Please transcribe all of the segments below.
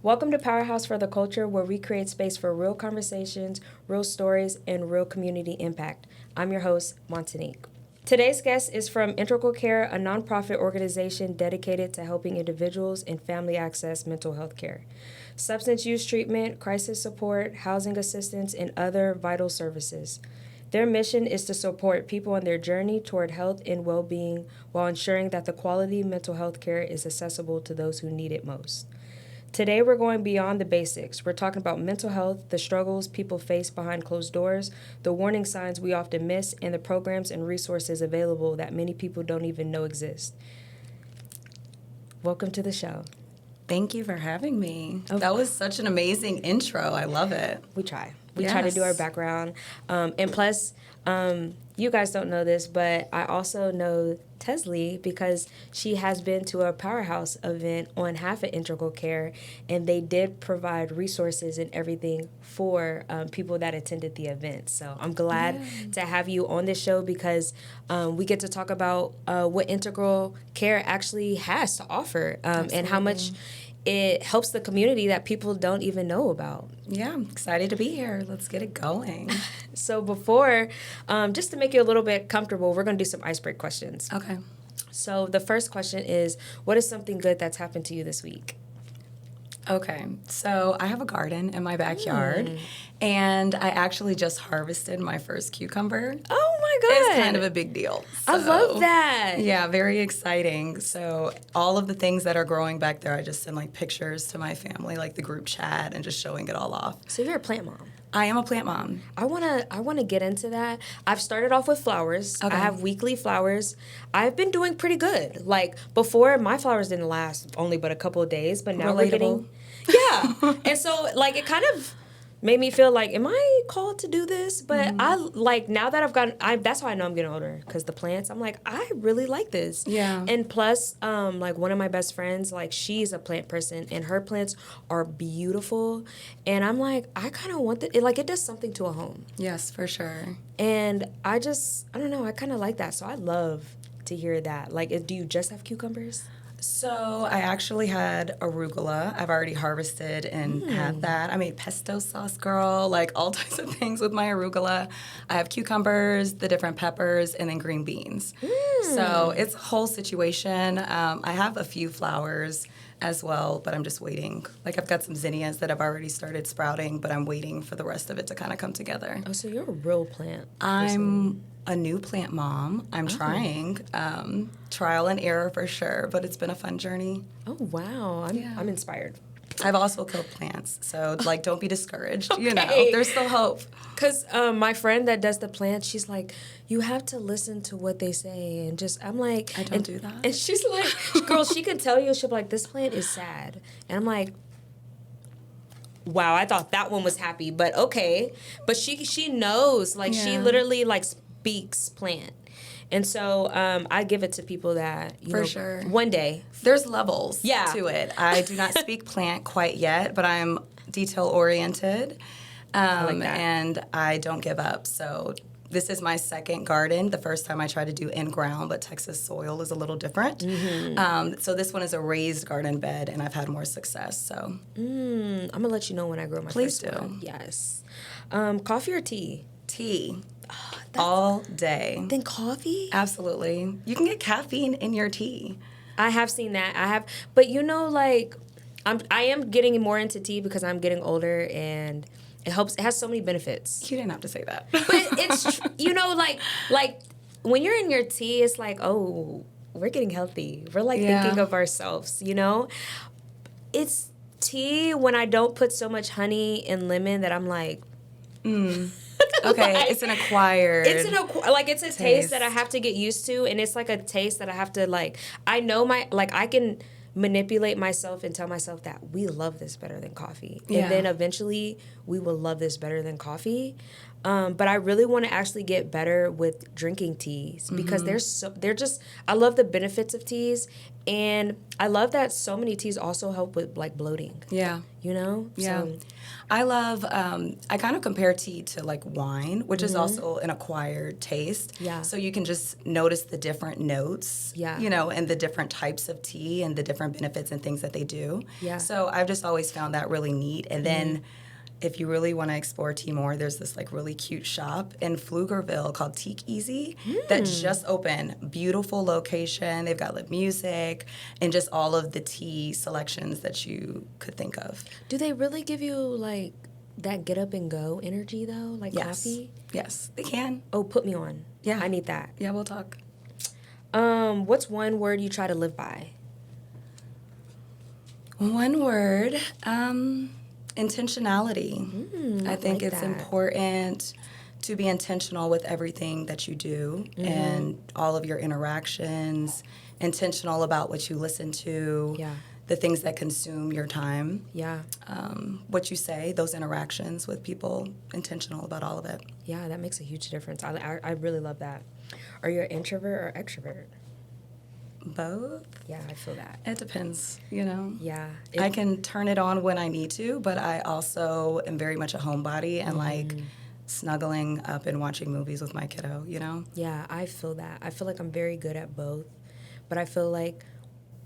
Welcome to Powerhouse for the Culture, where we create space for real conversations, real stories, and real community impact. I'm your host, Montanique. Today's guest is from Integral Care, a nonprofit organization dedicated to helping individuals and family access mental health care, substance use treatment, crisis support, housing assistance, and other vital services. Their mission is to support people on their journey toward health and well-being while ensuring that the quality mental health care is accessible to those who need it most. Today, we're going beyond the basics. We're talking about mental health, the struggles people face behind closed doors, the warning signs we often miss, and the programs and resources available that many people don't even know exist. Welcome to the show. Thank you for having me. That was such an amazing intro. I love it. We try. We try to do our background. And plus, you guys don't know this, but I also know Tesleigh because she has been to a Powerhouse event on half of Integral Care, and they did provide resources and everything for people that attended the event. So I'm glad to have you on this show because we get to talk about what Integral Care actually has to offer and how much it helps the community that people don't even know about. Yeah, I'm excited to be here. Let's get it going. So before, just to make you a little bit comfortable, we're going to do some icebreaker questions. Okay. So the first question is, what is something good that's happened to you this week? Okay, so I have a garden in my backyard, and I actually just harvested my first cucumber. Oh my God. It's kind of a big deal. I love that. Yeah, very exciting. So all of the things that are growing back there, I just send like pictures to my family, like the group chat, and just showing it all off. So you're a plant mom. I am a plant mom. I wanna get into that. I've started off with flowers. Okay. I have weekly flowers. I've been doing pretty good. Like before, my flowers didn't last only but a couple of days, but now we're getting, and so like it kind of made me feel like, am I called to do this? But I like now that I've gotten, that's how I know I'm getting older because the plants. I'm like, I really like this. Yeah. And plus, like one of my best friends, like she's a plant person and her plants are beautiful. And I'm like, I kind of want that. It does something to a home. Yes, for sure. And I don't know. I kind of like that. So I love to hear that. Like, do you just have cucumbers? So I actually had arugula. I've already harvested and had that. I made pesto sauce, girl, like all types of things with my arugula. I have cucumbers, the different peppers, and then green beans. So it's a whole situation. I have a few flowers as well, but I'm just waiting. Like I've got some zinnias that have already started sprouting, but I'm waiting for the rest of it to kind of come together. Oh, so you're a real plant person. I'm a new plant mom. I'm trying. Trial and error for sure, but it's been a fun journey. Oh, wow. I'm inspired. I've also killed plants, so like don't be discouraged. Okay. You know, there's still hope. Because my friend that does the plants, she's like, you have to listen to what they say. And just, I'm like. I don't do that. And she's like, girl, she can tell you, she'll be like, this plant is sad. And I'm like, wow, I thought that one was happy, but okay. But she knows, like she literally like speaks plant. And so I give it to people that, you know, sure. One day. There's levels Yeah. to it. I do not speak plant quite yet, but I'm detail-oriented, like that. and I don't give up. So this is my second garden. The first time I tried to do in-ground, but Texas soil is a little different. So this one is a raised garden bed, and I've had more success. So I'm going to let you know when I grow my Please first do. one. Yes. Coffee or tea? tea. All day. Then coffee? Absolutely. You can get caffeine in your tea. I have seen that. But you know, like, I am getting more into tea because I'm getting older and it helps. It has so many benefits. You didn't have to say that. But it's, you know, like when you're in your tea, it's like, oh, we're getting healthy. We're like thinking of ourselves, you know? It's tea when I don't put so much honey and lemon that I'm like, Okay, like, it's an acquired. It's a taste that I have to get used to, and it's like a taste that I have to like. I know I can manipulate myself and tell myself that we love this better than coffee, and then eventually we will love this better than coffee. But I really want to actually get better with drinking teas because I love the benefits of teas, and I love that so many teas also help with like bloating. Yeah. You know? Yeah. So, I love, I kind of compare tea to like wine, which is also an acquired taste. Yeah. So you can just notice the different notes, Yeah. and the different types of tea and the different benefits and things that they do. Yeah. So I've just always found that really neat. And then if you really want to explore tea more, there's this like really cute shop in Pflugerville called Teak Easy that just opened. Beautiful location. They've got live music and just all of the tea selections that you could think of. do they really give you like that get up and go energy though? Like coffee? Yes, they can. Oh, put me on. Yeah. I need that. Yeah, we'll talk. What's one word you try to live by? One word, intentionality. I think like it's that. important to be intentional with everything that you do and all of your interactions, intentional about what you listen to, Yeah. the things that consume your time, Yeah. what you say, those interactions with people, intentional about all of it. Yeah, that makes a huge difference. I really love that. Are you an introvert or extrovert? Both. Yeah, I feel that. It depends, Yeah. I can turn it on when I need to, but I also am very much a homebody and like snuggling up and watching movies with my kiddo, Yeah, I feel that. I feel like I'm very good at both. But I feel like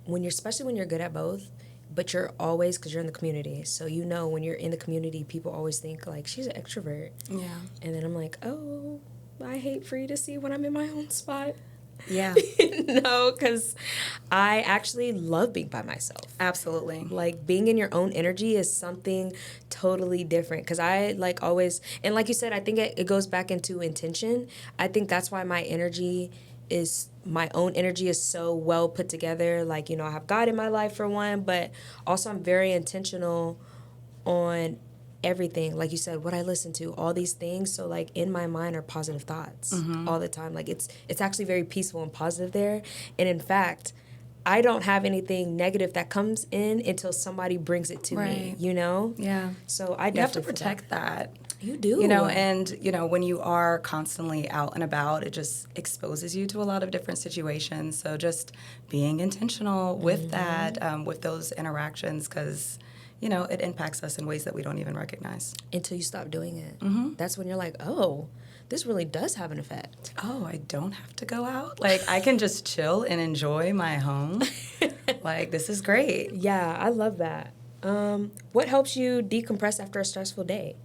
especially when you're good at both, but you're always, because you're in the community. So when you're in the community, people always think like, she's an extrovert. Yeah. And then I'm like, oh, I hate for you to see when I'm in my own spot. Yeah. No, because I actually love being by myself. Absolutely. Like being in your own energy is something totally different. Because I like always, and like you said, I think it goes back into intention. I think that's why my own energy is so well put together. Like, I have God in my life for one, but also I'm very intentional on everything, like you said, what I listen to, all these things. So like in my mind are positive thoughts all the time. Like it's actually very peaceful and positive there. And in fact, I don't have anything negative that comes in until somebody brings it to me, Yeah. So I definitely You have to feel protect that. You do. And when you are constantly out and about, it just exposes you to a lot of different situations. So just being intentional with that, with those interactions, because it impacts us in ways that we don't even recognize. Until you stop doing it. That's when you're like, oh, this really does have an effect. Oh, I don't have to go out? Like, I can just chill and enjoy my home. Like, this is great. Yeah, I love that. What helps you decompress after a stressful day?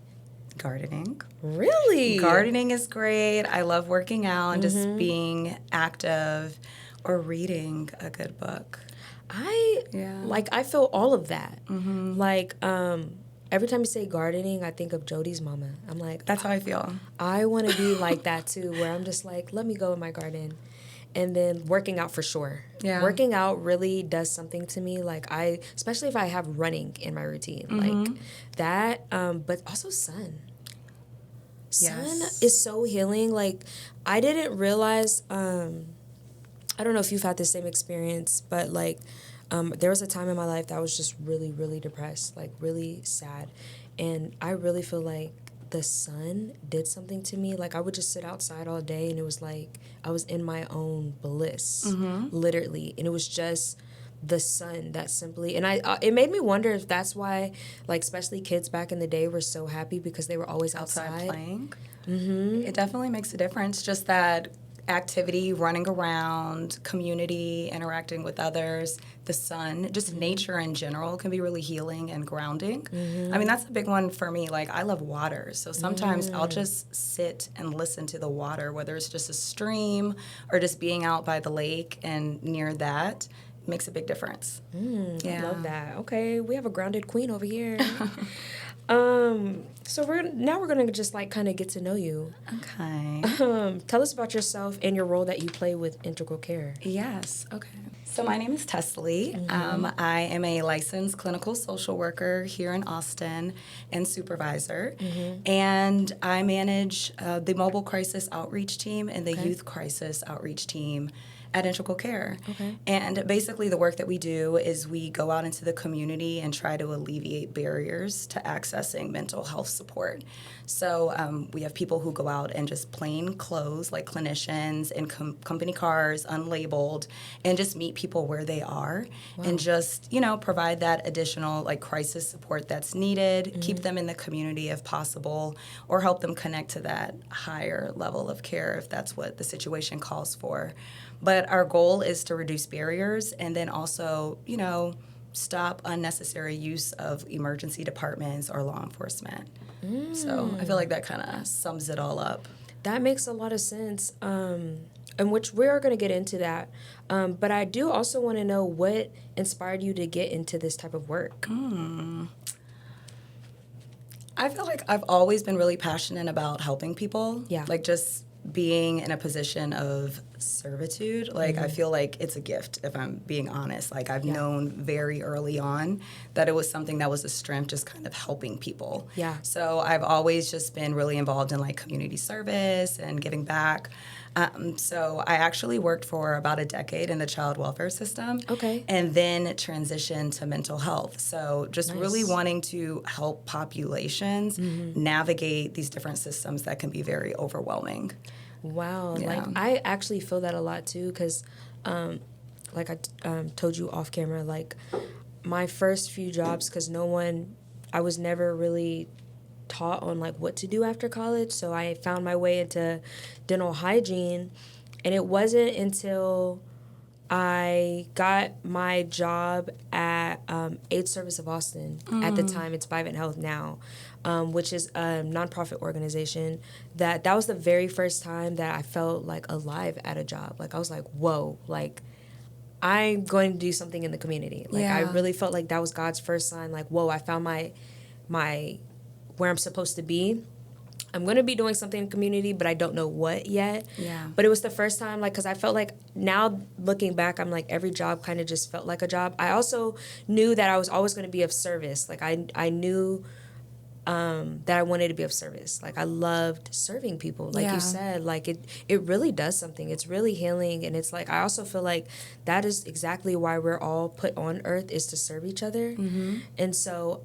Gardening. Really? Gardening is great. I love working out and just being active or reading a good book. I feel all of that. Like, every time you say gardening, I think of Jody's mama. I'm like, that's how I feel. I want to be like that too, where I'm just like, let me go in my garden. And then working out for sure. Yeah. Working out really does something to me. Like especially if I have running in my routine, like that. But also sun. Sun is so healing. Like I didn't realize. I don't know if you've had the same experience, but like there was a time in my life that I was just really, really depressed, like really sad. And I really feel like the sun did something to me. Like I would just sit outside all day and it was like I was in my own bliss, literally. And it was just the sun that simply, and it made me wonder if that's why, like especially kids back in the day were so happy because they were always outside playing. It definitely makes a difference. Just that activity, running around, community, interacting with others, the sun, just nature in general can be really healing and grounding. I mean, that's a big one for me. Like, I love water. So sometimes I'll just sit and listen to the water, whether it's just a stream or just being out by the lake and near that. Makes a big difference. I love that. Okay, we have a grounded queen over here. So we're gonna just like kind of get to know you. Okay. Tell us about yourself and your role that you play with Integral Care. Yes. Okay. So my name is Tesleigh. I am a licensed clinical social worker here in Austin and supervisor, and I manage the mobile crisis outreach team and the youth crisis outreach team at Integral Care. Okay. And basically the work that we do is we go out into the community and try to alleviate barriers to accessing mental health support. So we have people who go out and just plain clothes, like clinicians in company cars, unlabeled, and just meet people where they are and just, provide that additional like crisis support that's needed, keep them in the community if possible, or help them connect to that higher level of care if that's what the situation calls for. But our goal is to reduce barriers and then also, stop unnecessary use of emergency departments or law enforcement. So I feel like that kind of sums it all up. That makes a lot of sense, in which we are going to get into that. But I do also want to know what inspired you to get into this type of work. I feel like I've always been really passionate about helping people. Yeah. Like just being in a position of servitude. Like I feel like it's a gift, if I'm being honest. Like I've known very early on that it was something that was a strength, just kind of helping people. Yeah. So I've always just been really involved in like community service and giving back. So I actually worked for about a decade in the child welfare system. Okay. And then transitioned to mental health. So just really Nice. wanting to help populations navigate these different systems that can be very overwhelming. Wow. Yeah. Like, I actually feel that a lot, too, because, like I told you off camera, like, my first few jobs, because I was never really taught on, like, what to do after college, so I found my way into dental hygiene, and it wasn't until I got my job at AIDS Service of Austin. At the time, it's Vivint Health now, which is a nonprofit organization. That was the very first time that I felt like alive at a job. Like I was like, whoa, like I'm going to do something in the community. Like I really felt like that was God's first sign. Like, whoa, I found my where I'm supposed to be. I'm going to be doing something in the community, but I don't know what yet. Yeah. But it was the first time, like, because I felt like now looking back, I'm like, every job kind of just felt like a job. I also knew that I was always going to be of service. Like, I knew that I wanted to be of service. Like, I loved serving people. Like you said, like, it really does something. It's really healing. And it's like, I also feel like that is exactly why we're all put on earth, is to serve each other. And so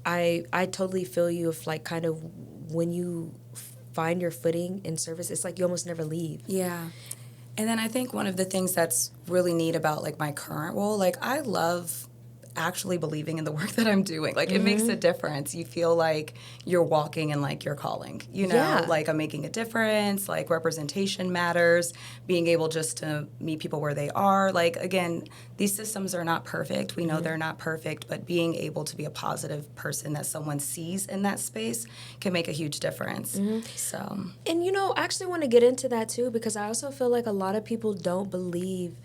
I totally feel you if, like, kind of when you find your footing in service, it's like you almost never leave. Yeah. And then I think one of the things that's really neat about, like, my current role, like, I love actually believing in the work that I'm doing. Like, it makes a difference. You feel like you're walking in, like, your calling, like, I'm making a difference, like, representation matters, being able just to meet people where they are. Like, again, these systems are not perfect. We know they're not perfect, but being able to be a positive person that someone sees in that space can make a huge difference. So, And, I actually want to get into that, too, because I also feel like a lot of people don't believe,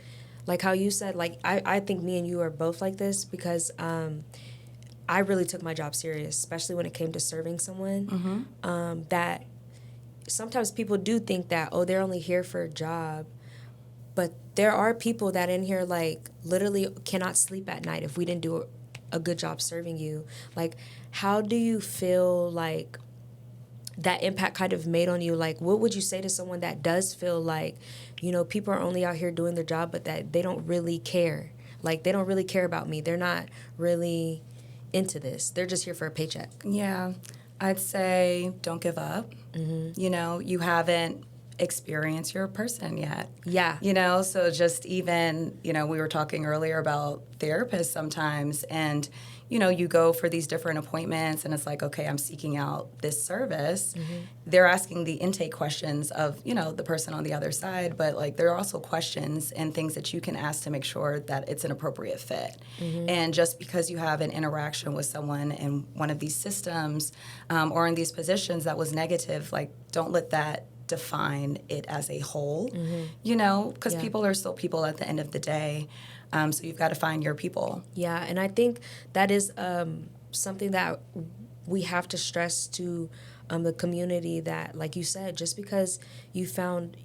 like how you said, like, I think me and you are both like this because I really took my job serious, especially when it came to serving someone. That sometimes people do think that, oh, they're only here for a job. But there are people that in here, like, literally cannot sleep at night if we didn't do a good job serving you. Like, how do you feel like that impact kind of made on you? Like, what would you say to someone that does feel like, people are only out here doing their job, but that they don't really care? Like, they don't really care about me. They're not really into this. They're just here for a paycheck. yeah, I'd say don't give up. You haven't experienced your person yet. Yeah. So just even, we were talking earlier about therapists sometimes, and you go for these different appointments and it's like, okay, I'm seeking out this service. They're asking the intake questions of, the person on the other side, but like there are also questions and things that you can ask to make sure that it's an appropriate fit. And just because you have an interaction with someone in one of these systems or in these positions that was negative, like don't let that define it as a whole, because people are still people at the end of the day. So you've got to find your people. Yeah, and I think that is something that we have to stress to the community, that, like you said, just because you found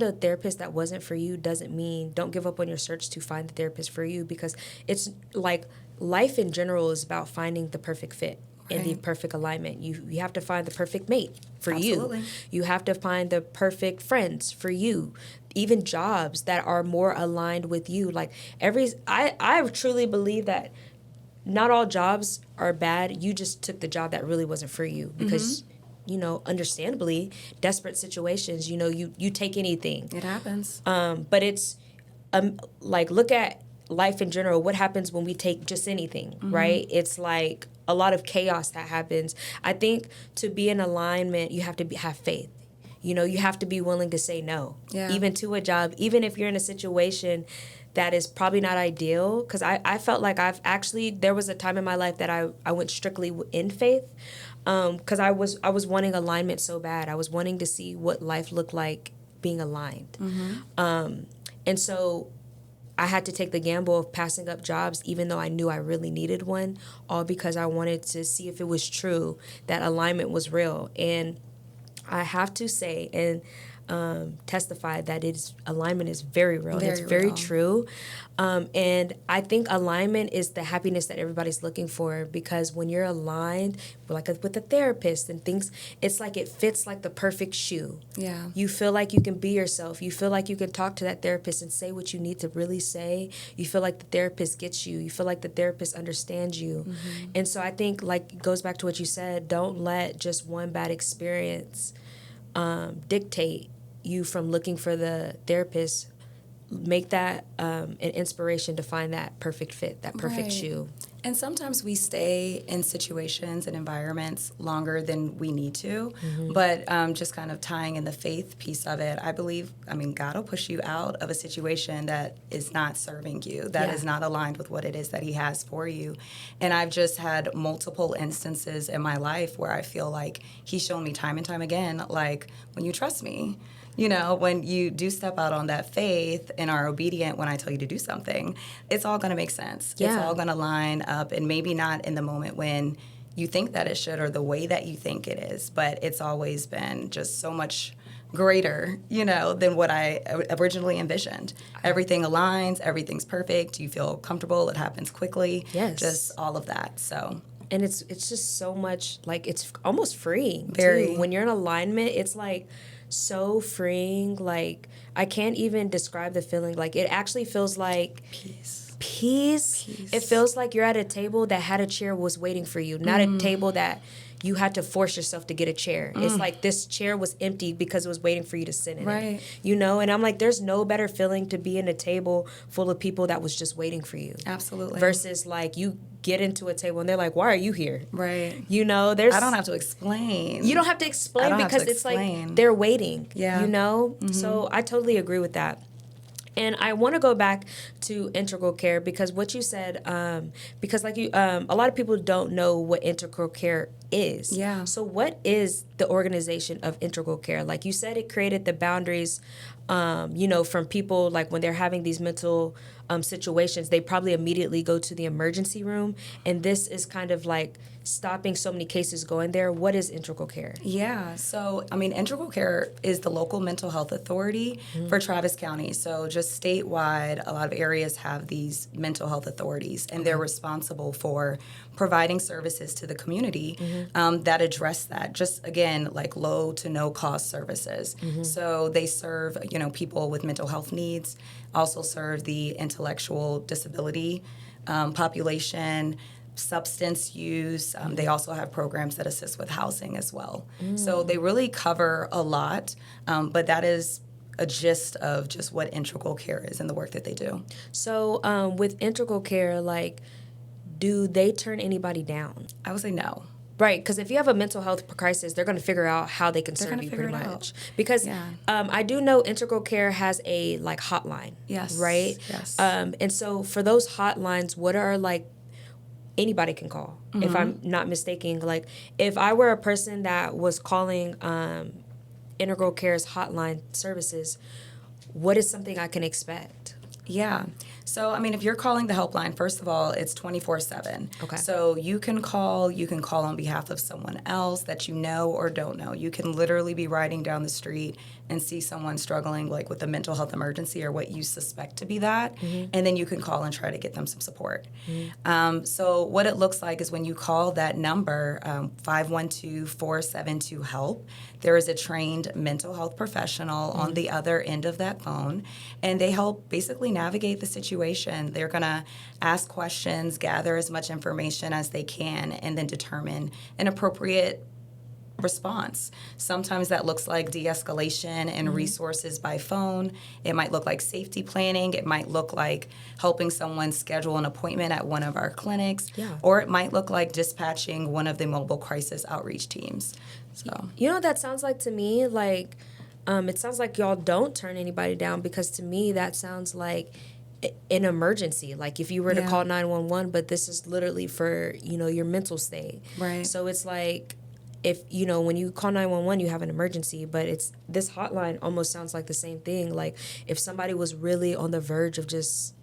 a therapist that wasn't for you doesn't mean don't give up on your search to find the therapist for you, because it's like life in general is about finding the perfect fit. in the perfect alignment. You have to find the perfect mate for Absolutely. you. You have to find the perfect friends for you. Even jobs that are more aligned with you. Like I truly believe that not all jobs are bad. You just took the job that really wasn't for you because, understandably, desperate situations, you take anything. It happens. But it's like, look at life in general. What happens when we take just anything, right? It's like a lot of chaos that happens. I think to be in alignment, you have to have faith. You have to be willing to say no, even to a job, even if you're in a situation that is probably not ideal. Because I felt like there was a time in my life that I went strictly in faith, because I was wanting alignment so bad. I was wanting to see what life looked like being aligned. And so I had to take the gamble of passing up jobs even though I knew I really needed one, all because I wanted to see if it was true that alignment was real. And I have to say and testify that alignment is very real. It's very true. And I think alignment is the happiness that everybody's looking for, because when you're aligned, like with a therapist and things, it's like it fits like the perfect shoe. Yeah. You feel like you can be yourself. You feel like you can talk to that therapist and say what you need to really say. You feel like the therapist gets you. You feel like the therapist understands you. And so I think, like, it goes back to what you said, don't let just one bad experience dictate you from looking for the therapist. Make that an inspiration to find that perfect fit, that perfect shoe. And sometimes we stay in situations and environments longer than we need to. But just kind of tying in the faith piece of it, I believe, God will push you out of a situation that is not serving you, that is not aligned with what it is that he has for you. And I've just had multiple instances in my life where I feel like he's shown me time and time again, like, when you trust me, when you do step out on that faith and are obedient when I tell you to do something, it's all going to make sense. Yeah. It's all going to line up, and maybe not in the moment when you think that it should or the way that you think it is, but it's always been just so much greater, than what I originally envisioned. Everything aligns, everything's perfect, you feel comfortable, it happens quickly. Yes. Just all of that, so... And it's just so much, like, it's almost freeing. Very. Too. When you're in alignment, it's like so freeing. Like, I can't even describe the feeling. Like, it actually feels like peace. It feels like you're at a table that had a chair was waiting for you, not a table that you had to force yourself to get a chair. It's like this chair was empty because it was waiting for you to sit in it. And I'm like, there's no better feeling to be in a table full of people that was just waiting for you. Absolutely. Versus, like, you get into a table and they're like, why are you here? Right. There's... I don't have to explain. You don't have to explain because it's like they're waiting. Yeah. So I totally agree with that. And I want to go back to integral care because what you said, because like a lot of people don't know what integral care is. Yeah. So what is the organization of integral care? Like you said, it created the boundaries, from people, like when they're having these mental situations, they probably immediately go to the emergency room. And this is kind of like stopping so many cases going there. What is integral care? Yeah, so integral care is the local mental health authority for Travis County. So just statewide, a lot of areas have these mental health authorities, and they're responsible for providing services to the community that address that. Just again, like low to no cost services. So they serve, people with mental health needs, also serve the intellectual disability population, substance use. They also have programs that assist with housing as well. So they really cover a lot, but that is a gist of just what integral care is and the work that they do. So with integral care, like, do they turn anybody down? I would say no. Right, because if you have a mental health crisis, they're going to figure out how they can serve you pretty much. Because I do know integral care has a hotline. Yes. Right. Yes. And so for those hotlines, what are anybody can call, if I'm not mistaken. Like, if I were a person that was calling Integral Care's hotline services, what is something I can expect? Yeah. So, I mean, if you're calling the helpline, first of all, it's 24/7. Okay. So you can call on behalf of someone else that you know or don't know. You can literally be riding down the street and see someone struggling like with a mental health emergency or what you suspect to be that, and then you can call and try to get them some support. So what it looks like is when you call that number, 512-472-HELP, there is a trained mental health professional on the other end of that phone, and they help basically navigate the situation. They're going to ask questions, gather as much information as they can, and then determine an appropriate response. Sometimes that looks like de-escalation and resources by phone. It might look like safety planning. It might look like helping someone schedule an appointment at one of our clinics. Yeah. Or it might look like dispatching one of the mobile crisis outreach teams. So, You know what that sounds like to me? Like, it sounds like y'all don't turn anybody down, because to me that sounds like an emergency. Like if you were to call 911, but this is literally for, your mental state. Right. So it's like, if, when you call 911, you have an emergency, but this hotline almost sounds like the same thing. Like if somebody was really on the verge of just,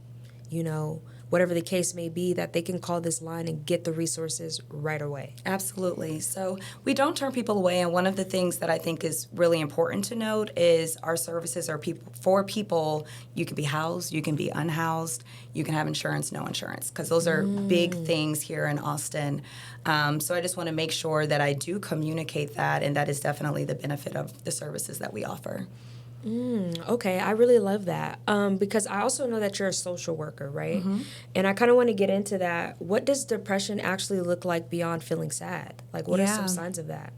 whatever the case may be, that they can call this line and get the resources right away. Absolutely. So we don't turn people away, and one of the things that I think is really important to note is our services are for people. You can be housed, you can be unhoused, you can have insurance, no insurance, because those are big things here in Austin. So I just want to make sure that I do communicate that, and that is definitely the benefit of the services that we offer. Okay, I really love that, because I also know that you're a social worker, right? And I kind of want to get into that. What does depression actually look like beyond feeling sad? Like, what are some signs of that?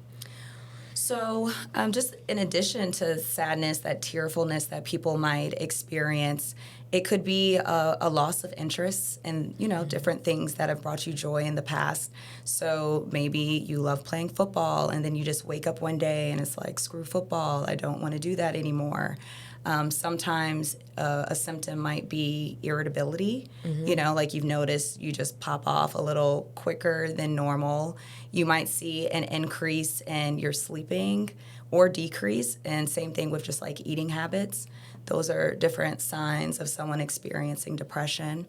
So just in addition to sadness, that tearfulness that people might experience, it could be a loss of interest in, different things that have brought you joy in the past. So maybe you love playing football, and then you just wake up one day and it's like, screw football, I don't want to do that anymore. Sometimes a symptom might be irritability. Like you've noticed you just pop off a little quicker than normal. You might see an increase in your sleeping or decrease, and same thing with just like eating habits. Those are different signs of someone experiencing depression.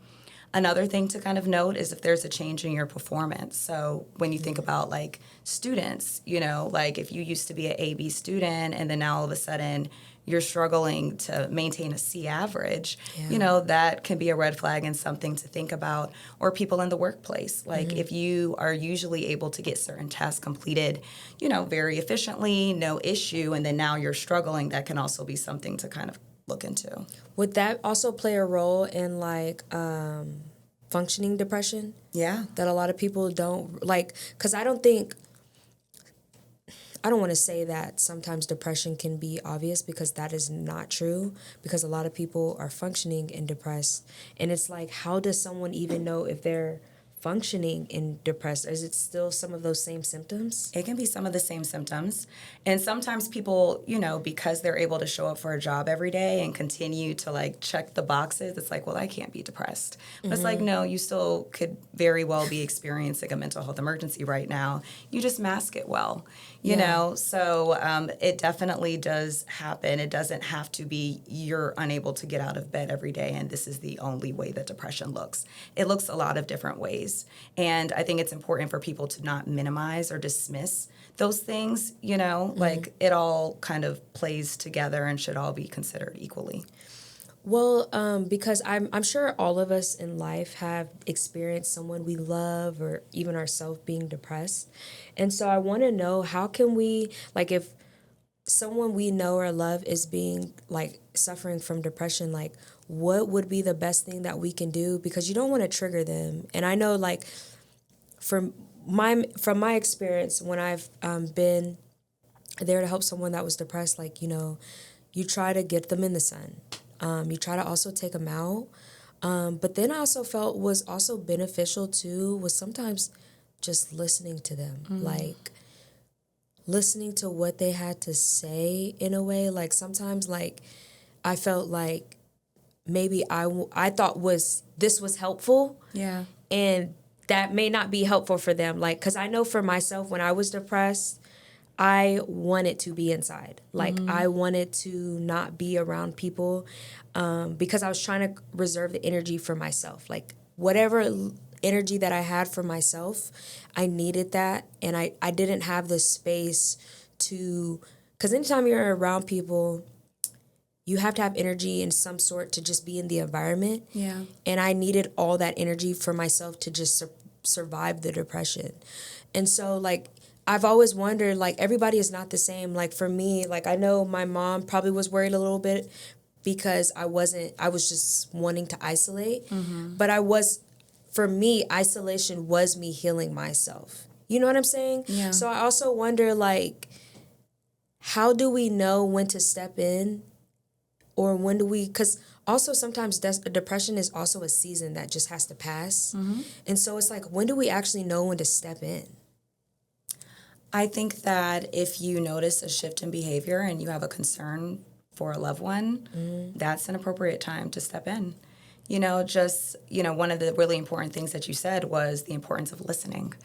Another thing to kind of note is if there's a change in your performance. So when you think about like students, like if you used to be an A/B student and then now all of a sudden you're struggling to maintain a C average, that can be a red flag and something to think about. Or people in the workplace, like if you are usually able to get certain tasks completed, very efficiently, no issue, and then now you're struggling, that can also be something to kind of look into. Would that also play a role in like functioning depression? Yeah. That a lot of people don't like, because I don't want to say that sometimes depression can be obvious, because that is not true, because a lot of people are functioning and depressed. And it's like, how does someone even know if they're functioning and depressed? Is it still some of those same symptoms? It can be some of the same symptoms. And sometimes people, because they're able to show up for a job every day and continue to like check the boxes, it's like, well, I can't be depressed. But it's like, no, you still could very well be experiencing a mental health emergency right now. You just mask it well, you know? So it definitely does happen. It doesn't have to be you're unable to get out of bed every day and this is the only way that depression looks. It looks a lot of different ways. And I think it's important for people to not minimize or dismiss those things, like it all kind of plays together and should all be considered equally. Well, because I'm sure all of us in life have experienced someone we love or even ourselves being depressed. And so I want to know, how can we, like if someone we know or love is being like suffering from depression, like what would be the best thing that we can do? Because you don't want to trigger them. And I know like from my experience, when I've been there to help someone that was depressed, like, you try to get them in the sun. You try to also take them out. But then I also felt was also beneficial too was sometimes just listening to them, like listening to what they had to say in a way. Like sometimes like I felt like maybe I thought this was helpful. Yeah. And that may not be helpful for them. Like, because I know for myself, when I was depressed, I wanted to be inside. Like, I wanted to not be around people because I was trying to reserve the energy for myself. Like, whatever energy that I had for myself, I needed that. And I didn't have the space to, because anytime you're around people, you have to have energy in some sort to just be in the environment. Yeah. And I needed all that energy for myself to just survive the depression. And so, like, I've always wondered, like, everybody is not the same. Like, for me, like, I know my mom probably was worried a little bit because I was just wanting to isolate. But for me, isolation was me healing myself. You know what I'm saying? Yeah. So I also wonder, like, how do we know when to step in? Or when do we, because also sometimes depression is also a season that just has to pass. And so it's like, when do we actually know when to step in? I think that if you notice a shift in behavior and you have a concern for a loved one, that's an appropriate time to step in. One of the really important things that you said was the importance of listening.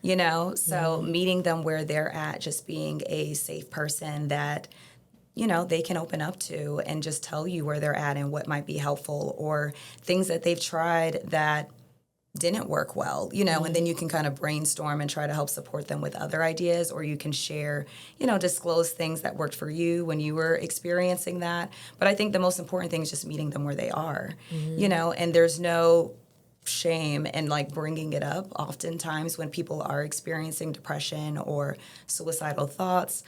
So meeting them where they're at, just being a safe person that they can open up to and just tell you where they're at and what might be helpful or things that they've tried that didn't work well, and then you can kind of brainstorm and try to help support them with other ideas, or you can share, disclose things that worked for you when you were experiencing that. But I think the most important thing is just meeting them where they are, and there's no shame in like bringing it up. Oftentimes when people are experiencing depression or suicidal thoughts,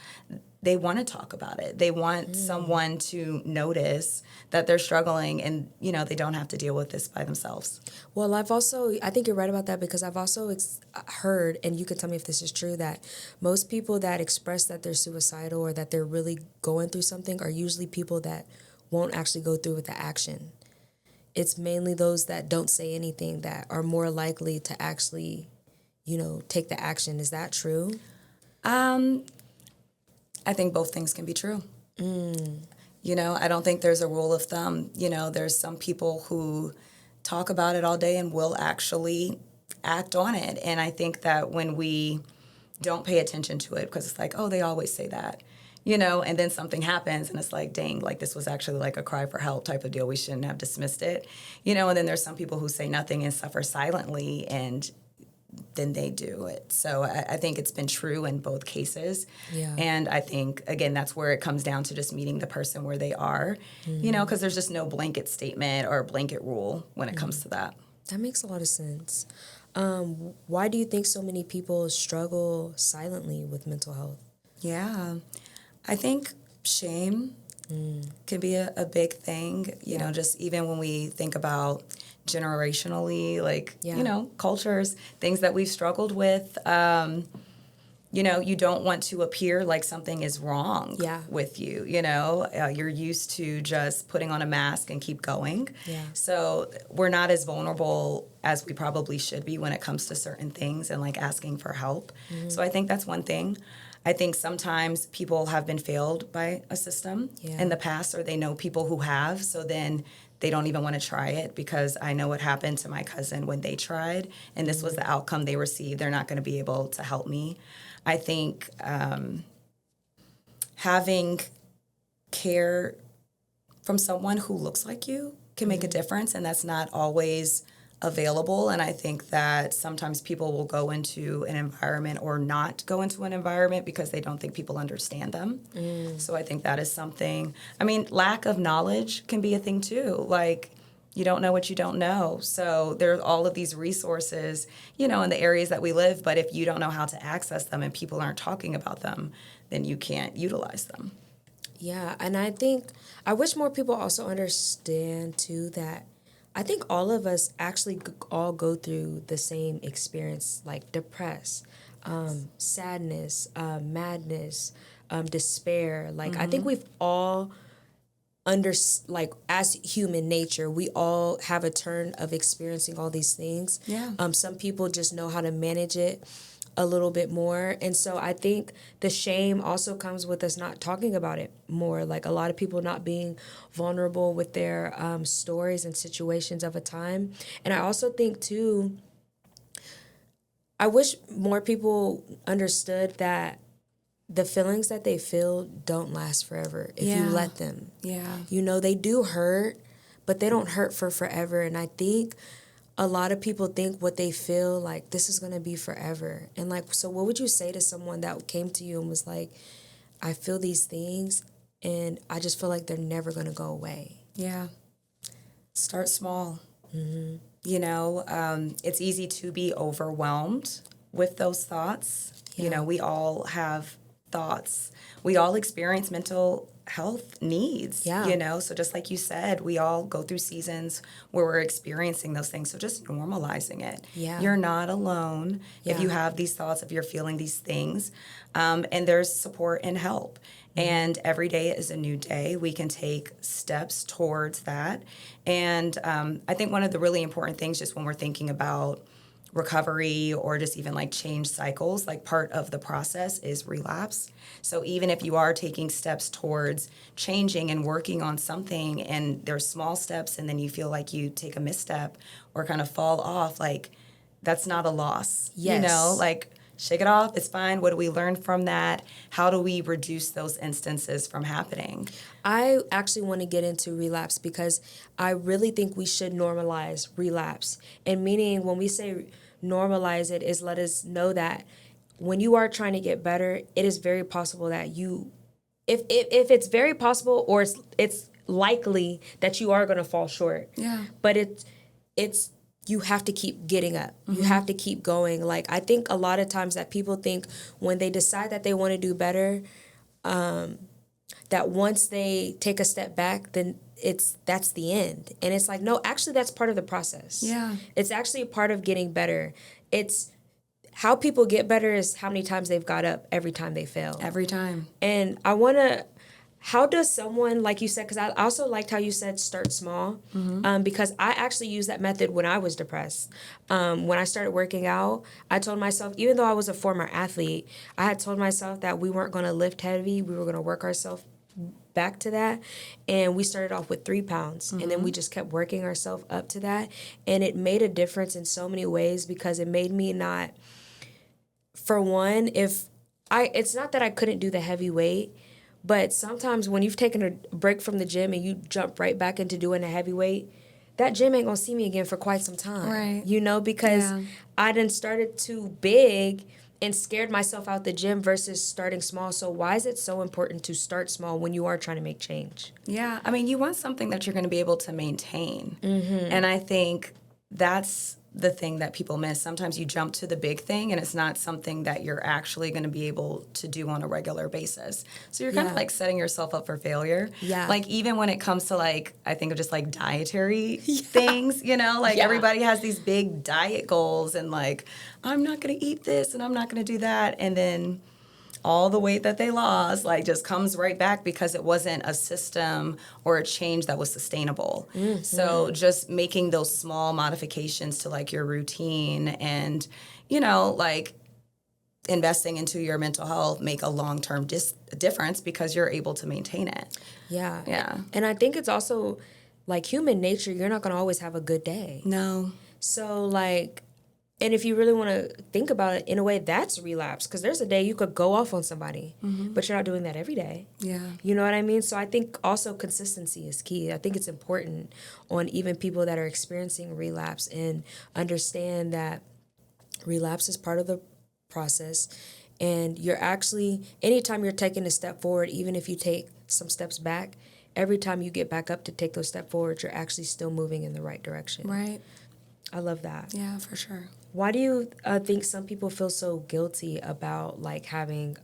they want to talk about it. They want someone to notice that they're struggling and, they don't have to deal with this by themselves. Well, I think you're right about that because I've also heard, and you can tell me if this is true, that most people that express that they're suicidal or that they're really going through something are usually people that won't actually go through with the action. It's mainly those that don't say anything that are more likely to actually, take the action. Is that true? I think both things can be true. I don't think there's a rule of thumb. There's some people who talk about it all day and will actually act on it. And I think that when we don't pay attention to it, because it's like, oh, they always say that, and then something happens and it's like, dang, like this was actually like a cry for help type of deal. We shouldn't have dismissed it, and then there's some people who say nothing and suffer silently and then they do it. So I think it's been true in both cases. Yeah. And I think, again, that's where it comes down to just meeting the person where they are, because there's just no blanket statement or blanket rule when it comes to that. That makes a lot of sense. Why do you think so many people struggle silently with mental health? Yeah. I think shame can be a big thing, just even when we think about generationally, like, cultures, things that we've struggled with. You don't want to appear like something is wrong with you, you're used to just putting on a mask and keep going. Yeah. So we're not as vulnerable as we probably should be when it comes to certain things and like asking for help. So I think that's one thing. I think sometimes people have been failed by a system in the past, or they know people who have, so then they don't even want to try it because I know what happened to my cousin when they tried, and this was the outcome they received. They're not going to be able to help me. I think having care from someone who looks like you can make a difference, and that's not always available. And I think that sometimes people will go into an environment or not go into an environment because they don't think people understand them. So I think that is something. I mean, lack of knowledge can be a thing too. Like, you don't know what you don't know. So there's all of these resources, in the areas that we live. But if you don't know how to access them and people aren't talking about them, then you can't utilize them. Yeah, and I wish more people also understand too that I think all of us actually all go through the same experience, like depressed, sadness, madness, despair. Like, I think we've all as human nature, we all have a turn of experiencing all these things. Yeah. Some people just know how to manage it a little bit more. And so I think the shame also comes with us not talking about it more. Like, a lot of people not being vulnerable with their stories and situations of a time. And I also think too, I wish more people understood that the feelings that they feel don't last forever if you let them. Yeah. You know, they do hurt, but they don't hurt for forever. And I think a lot of people think what they feel like this is going to be forever. And like, so what would you say to someone that came to you and was like, I feel these things and I just feel like they're never going to go away? Yeah. Start small. You know, it's easy to be overwhelmed with those thoughts. Yeah. You know, we all have thoughts. We all experience mental health needs, you know? So just like you said, we all go through seasons where we're experiencing those things. So just normalizing it. Yeah. You're not alone if you have these thoughts, if you're feeling these things. And there's support and help. And every day is a new day. We can take steps towards that. And I think one of the really important things just when we're thinking about recovery or just even like change cycles, like part of the process is relapse. So even if you are taking steps towards changing and working on something and there's small steps and then you feel like you take a misstep or kind of fall off, like that's not a loss. Yes. You know, like shake it off. It's fine. What do we learn from that? How do we reduce those instances from happening? I actually want to get into relapse because I really think we should normalize relapse. And meaning when we say normalize it is let us know that when you are trying to get better, it is very possible that you, if it's very possible or it's likely that you are going to fall short. Yeah. But it's you have to keep getting up. You have to keep going. Like I think a lot of times that people think when they decide that they want to do better, that once they take a step back, then that's the end. And it's like, no, actually that's part of the process. Yeah. It's actually a part of getting better. It's how people get better is how many times they've got up every time they fail. Every time. And how does someone, like you said, because I also liked how you said start small, because I actually used that method when I was depressed. When I started working out, I told myself, even though I was a former athlete, I had told myself that we weren't going to lift heavy. We were going to work ourselves back to that. And we started off with 3 pounds. And then we just kept working ourselves up to that. And it made a difference in so many ways because it made me not, for one, it's not that I couldn't do the heavy weight, but sometimes when you've taken a break from the gym and you jump right back into doing a heavy weight, that gym ain't gonna see me again for quite some time. Right. You know, because I done started too big and scared myself out the gym versus starting small. So why is it so important to start small when you are trying to make change? Yeah. I mean, you want something that you're going to be able to maintain. And I think that's the thing that people miss. Sometimes you jump to the big thing and it's not something that you're actually going to be able to do on a regular basis. So you're kind of like setting yourself up for failure. Yeah. Like even when it comes to like, I think of just like dietary things, you know, like everybody has these big diet goals and like, I'm not going to eat this and I'm not going to do that. And then all the weight that they lost like just comes right back because it wasn't a system or a change that was sustainable. So just making those small modifications to like your routine and, you know, like investing into your mental health make a long-term difference because you're able to maintain it. Yeah. Yeah. And I think it's also like human nature, you're not going to always have a good day. No. So like, and if you really want to think about it, in a way, that's relapse. Because there's a day you could go off on somebody, but you're not doing that every day. Yeah. You know what I mean? So I think also consistency is key. I think it's important on even people that are experiencing relapse and understand that relapse is part of the process. And you're actually, anytime you're taking a step forward, even if you take some steps back, every time you get back up to take those steps forward, you're actually still moving in the right direction. Right. I love that. Yeah, for sure. Why do you think some people feel so guilty about like having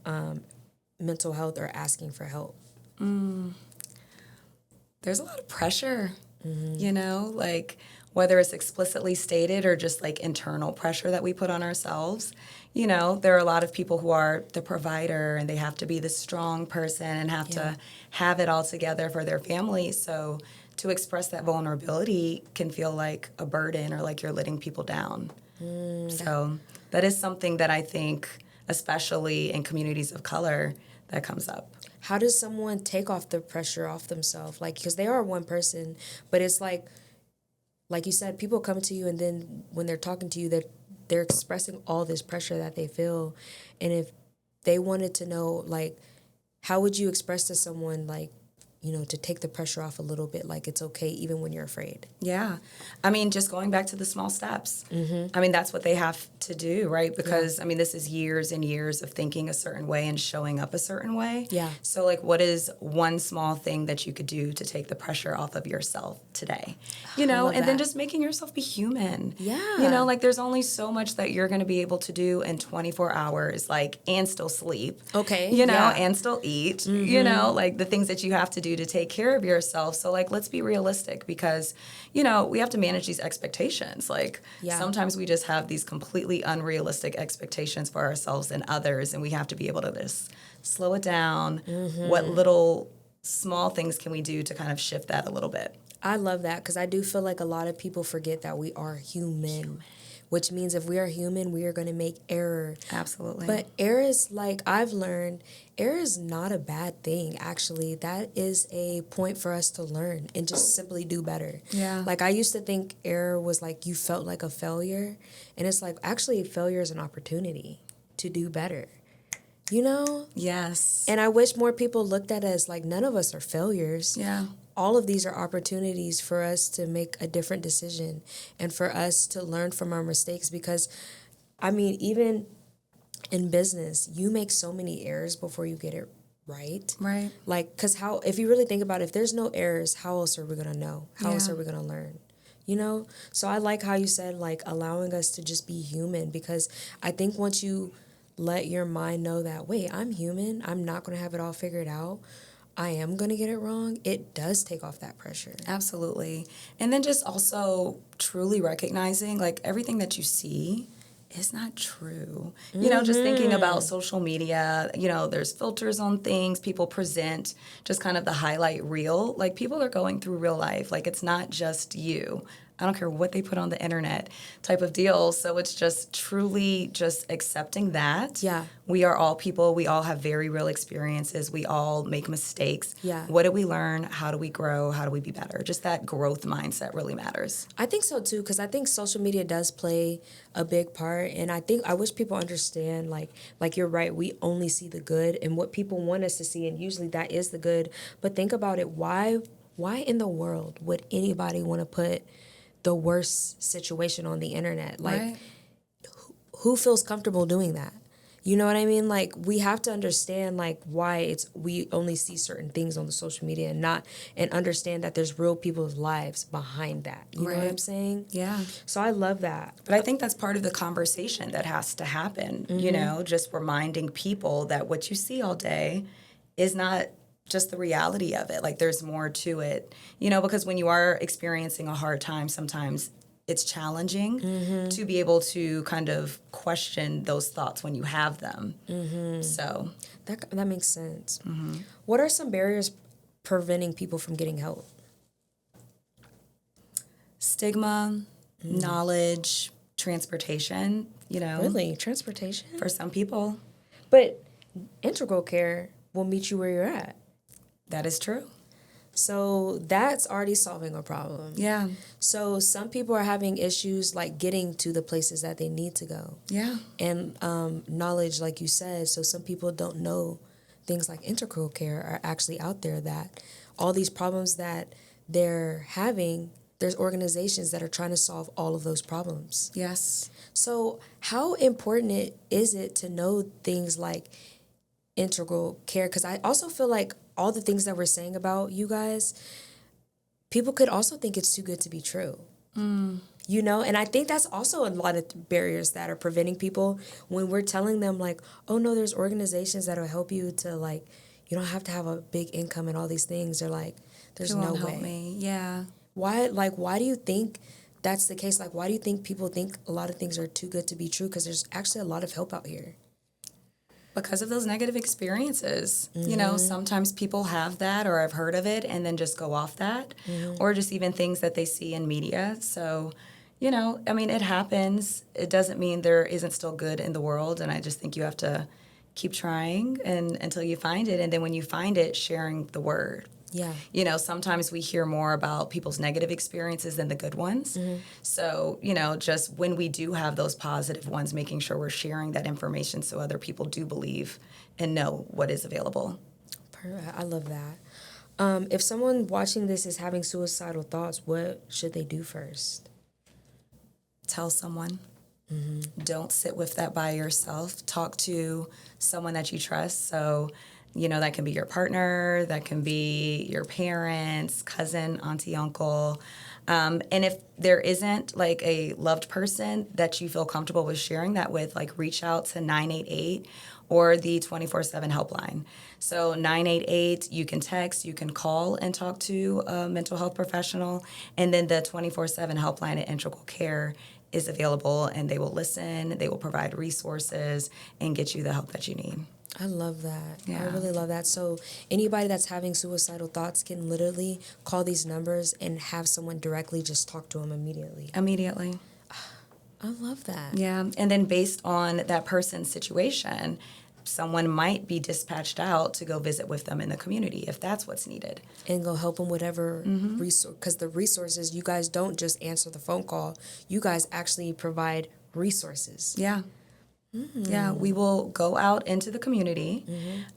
mental health or asking for help? There's a lot of pressure, you know, like whether it's explicitly stated or just like internal pressure that we put on ourselves. You know, there are a lot of people who are the provider and they have to be the strong person and have to have it all together for their family. So to express that vulnerability can feel like a burden or like you're letting people down. So that is something that I think, especially in communities of color, that comes up. How does someone take off the pressure off themselves? Like, because they are one person, but it's like you said, people come to you and then when they're talking to you, they're expressing all this pressure that they feel. And if they wanted to know, like, how would you express to someone, like, to take the pressure off a little bit, like it's okay even when you're afraid? Yeah. I mean, just going back to the small steps. I mean, that's what they have to do, right? Because, I mean, this is years and years of thinking a certain way and showing up a certain way. Yeah. So, like, what is one small thing that you could do to take the pressure off of yourself today? And then just making yourself be human. Yeah. Like, there's only so much that you're going to be able to do in 24 hours, like, and still sleep. Okay. And still eat, like the things that you have to do to take care of yourself. So, like, let's be realistic because, we have to manage these expectations. Like, sometimes we just have these completely unrealistic expectations for ourselves and others, and we have to be able to just slow it down. What little small things can we do to kind of shift that a little bit? I love that because I do feel like a lot of people forget that we are human. Which means if we are human, we are going to make error. Absolutely. But error is, like I've learned, error is not a bad thing, actually. That is a point for us to learn and just simply do better. Yeah. Like, I used to think error was like you felt like a failure. And it's like, actually, failure is an opportunity to do better. Yes. And I wish more people looked at it as like none of us are failures. Yeah. All of these are opportunities for us to make a different decision and for us to learn from our mistakes because, I mean, even in business, you make so many errors before you get it right. Right. Like, because if you really think about it, if there's no errors, how else are we going to know? How else are we going to learn? So I like how you said, like, allowing us to just be human because I think once you let your mind know that, wait, I'm human, I'm not going to have it all figured out, I am going to get it wrong, it does take off that pressure. Absolutely. And then just also truly recognizing, like, everything that you see is not true. Just thinking about social media, there's filters on things, people present just kind of the highlight reel. Like, people are going through real life. Like, it's not just you. I don't care what they put on the internet type of deal. So it's just truly just accepting that. Yeah. We are all people. We all have very real experiences. We all make mistakes. Yeah. What did we learn? How do we grow? How do we be better? Just that growth mindset really matters. I think so too, because I think social media does play a big part. And I wish people understand, like you're right, we only see the good and what people want us to see. And usually that is the good. But think about it. Why in the world would anybody want to put the worst situation on the internet? Like, right. Who feels comfortable doing that? You know what I mean? Like, we have to understand, like, why we only see certain things on the social media and understand that there's real people's lives behind that. You know what I'm saying? Yeah. So I love that. But I think that's part of the conversation that has to happen, just reminding people that what you see all day is not just the reality of it. Like, there's more to it, because when you are experiencing a hard time, sometimes it's challenging to be able to kind of question those thoughts when you have them. So that makes sense. What are some barriers preventing people from getting help? Stigma, knowledge, transportation, Really? Transportation? for some people. But integral care will meet you where you're at. That is true. So that's already solving a problem. Yeah. So some people are having issues like getting to the places that they need to go. Yeah. And knowledge, like you said, so some people don't know things like integral care are actually out there, that all these problems that they're having, there's organizations that are trying to solve all of those problems. Yes. So how important is it to know things like integral care? Because I also feel like all the things that we're saying about you guys, people could also think it's too good to be true. And I think that's also a lot of barriers that are preventing people when we're telling them, like, oh no, there's organizations that will help you to, like, you don't have to have a big income and all these things. They're like, there's no way. Help me. Yeah. Why do you think that's the case? Like, why do you think people think a lot of things are too good to be true? Because there's actually a lot of help out here. Because of those negative experiences. Sometimes people have that, or I've heard of it, and then just go off that, or just even things that they see in media. So, it happens. It doesn't mean there isn't still good in the world, and I just think you have to keep trying and until you find it, and then when you find it, sharing the word. Yeah. You know, sometimes we hear more about people's negative experiences than the good ones. So, you know, just when we do have those positive ones, making sure we're sharing that information so other people do believe and know what is available. I love that. If someone watching this is having suicidal thoughts, what should they do first? Tell someone. Don't sit with that by yourself. Talk to someone that you trust. So, you know, that can be your partner, that can be your parents, cousin, auntie, uncle. And if there isn't like a loved person that you feel comfortable with sharing that with, like reach out to 988 or the 24/7 helpline. So 988, you can text, you can call and talk to a mental health professional. And then the 24/7 helpline at Integral Care is available, and they will listen, they will provide resources, and get you the help that you need. I love that. I Yeah. really love that. So anybody that's having suicidal thoughts can literally call these numbers and have someone directly just talk to them immediately. Immediately. I love that. Yeah. And then based on that person's situation, someone might be dispatched out to go visit with them in the community if that's what's needed. And go help them whatever resource, because the resources, you guys don't just answer the phone call. You guys actually provide resources. Yeah. Yeah, we will go out into the community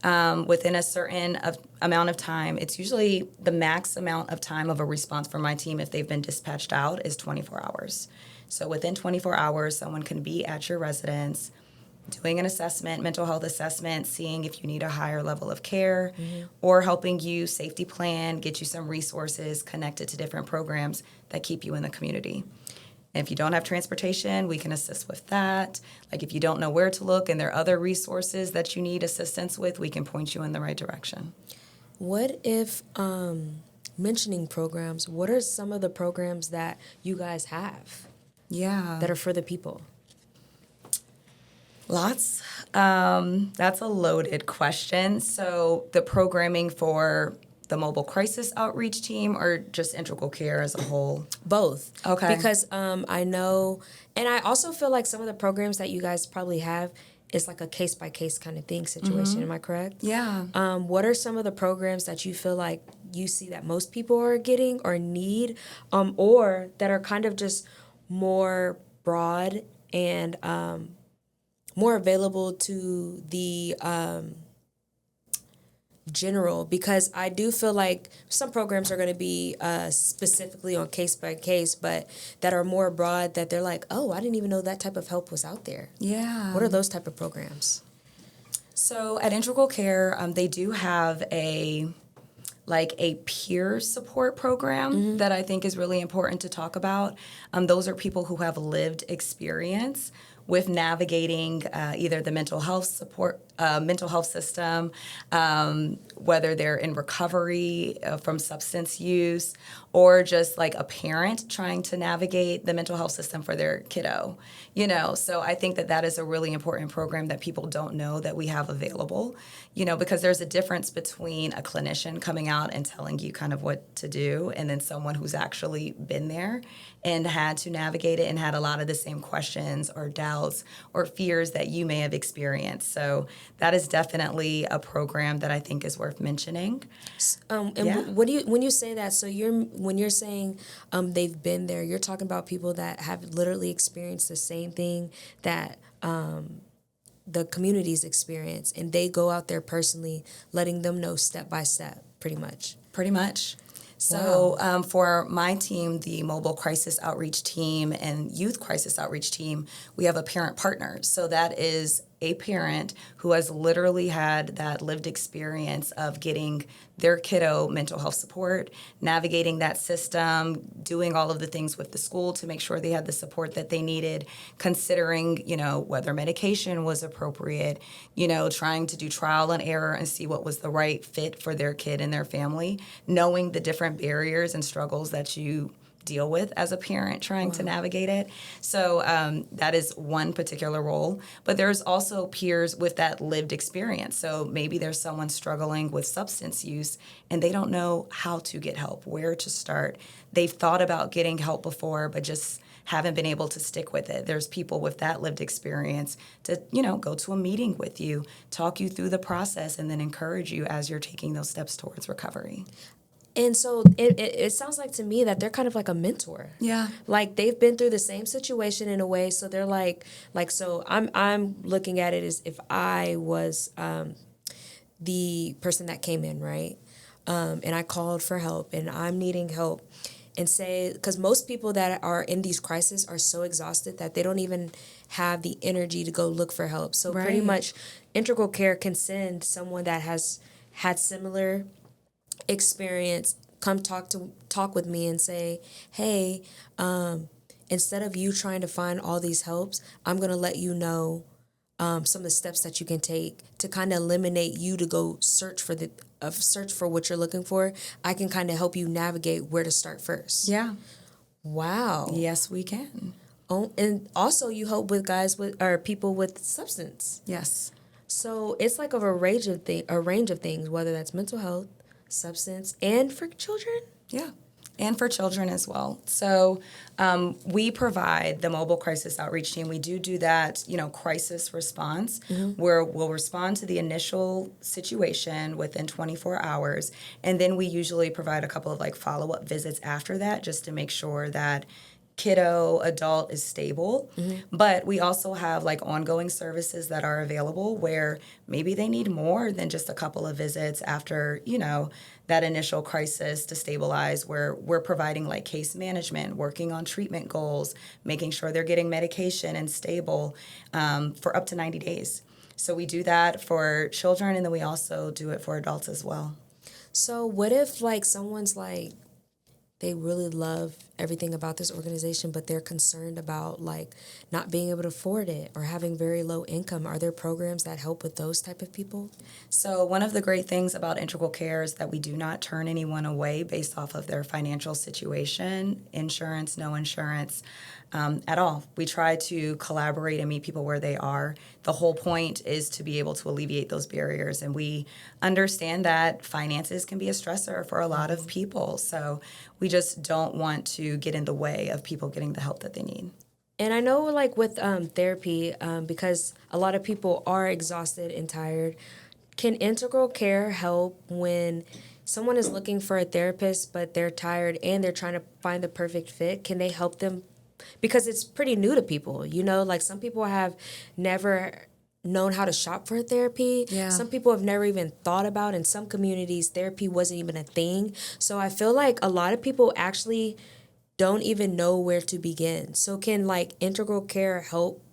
within a certain amount of time. It's usually the max amount of time of a response from my team if they've been dispatched out is 24 hours. So within 24 hours, someone can be at your residence doing an assessment, mental health assessment, seeing if you need a higher level of care, or helping you safety plan, get you some resources connected to different programs that keep you in the community. And if you don't have transportation, we can assist with that. Like if you don't know where to look and there are other resources that you need assistance with, we can point you in the right direction. What if, mentioning programs, what are some of the programs that you guys have that are for the people? Lots. That's a loaded question. So the programming for the mobile crisis outreach team or just Integral Care as a whole? Both. Okay. Because I know, and I also feel like some of the programs that you guys probably have is like a case-by-case kind of thing situation. Am I correct? Yeah. What are some of the programs that you feel like you see that most people are getting or need, or that are kind of just more broad and more available to the general? Because I do feel like some programs are going to be specifically on case by case, but that are more broad, that they're like, oh, I didn't even know that type of help was out there. Yeah. What are those type of programs? So at Integral Care, they do have a peer support program that I think is really important to talk about. Those are people who have lived experience with navigating either the mental health system, whether they're in recovery from substance use, or just like a parent trying to navigate the mental health system for their kiddo. You know, so I think that that is a really important program that people don't know that we have available. You know, because there's a difference between a clinician coming out and telling you kind of what to do, and then someone who's actually been there and had to navigate it and had a lot of the same questions or doubts or fears that you may have experienced. So that is definitely a program that I think is worth mentioning. What do you, when you say that, so when you're saying they've been there, you're talking about people that have literally experienced the same thing that the community's experience, and they go out there personally letting them know step by step, pretty much. Pretty much. So for my team, the Mobile Crisis Outreach Team and Youth Crisis Outreach Team, we have a parent partner. So that is a parent who has literally had that lived experience of getting their kiddo mental health support, navigating that system, doing all of the things with the school to make sure they had the support that they needed, considering, you know, whether medication was appropriate, you know, trying to do trial and error and see what was the right fit for their kid and their family, knowing the different barriers and struggles that you deal with as a parent trying to navigate it. So that is one particular role. But there's also peers with that lived experience. So maybe there's someone struggling with substance use and they don't know how to get help, where to start. They've thought about getting help before, but just haven't been able to stick with it. There's people with that lived experience to, you know, go to a meeting with you, talk you through the process, and then encourage you as you're taking those steps towards recovery. And so it sounds like to me that they're kind of like a mentor. Yeah. Like they've been through the same situation in a way, so they're like so I'm looking at it as if I was the person that came in, right? And I called for help and I'm needing help. And say, because most people that are in these crises are so exhausted that they don't even have the energy to go look for help. So pretty Right. much integral care can send someone that has had similar experience come talk with me and say, hey, instead of you trying to find all these helps, I'm going to let you know some of the steps that you can take to kind of eliminate you to go search for what you're looking for. I can kind of help you navigate where to start first. Yeah. Wow. Yes, we can. Oh, and also you help with or people with substance. Yes. So it's like a range of things, whether that's mental health, substance, and for children. Yeah. And for children as well. So we provide the mobile crisis outreach team. We do that, crisis response, where we'll respond to the initial situation within 24 hours. And then we usually provide a couple of follow-up visits after that just to make sure that kiddo, adult is stable. But we also have ongoing services that are available where maybe they need more than just a couple of visits after, that initial crisis to stabilize, where we're providing case management, working on treatment goals, making sure they're getting medication and stable for up to 90 days. So we do that for children, and then we also do it for adults as well. So what if someone's they really love everything about this organization, but they're concerned about not being able to afford it or having very low income? Are there programs that help with those type of people? So one of the great things about Integral Care is that we do not turn anyone away based off of their financial situation, insurance, no insurance, at all. We try to collaborate and meet people where they are. The whole point is to be able to alleviate those barriers, and we understand that finances can be a stressor for a lot of people. So we just don't want to get in the way of people getting the help that they need. And I know with therapy, because a lot of people are exhausted and tired, can integral care help when someone is looking for a therapist but they're tired and they're trying to find the perfect fit? Can they help them? Because it's pretty new to people, some people have never known how to shop for therapy. Yeah. Some people have never even thought about, in some communities, therapy wasn't even a thing. So I feel like a lot of people actually don't even know where to begin. So can integral care help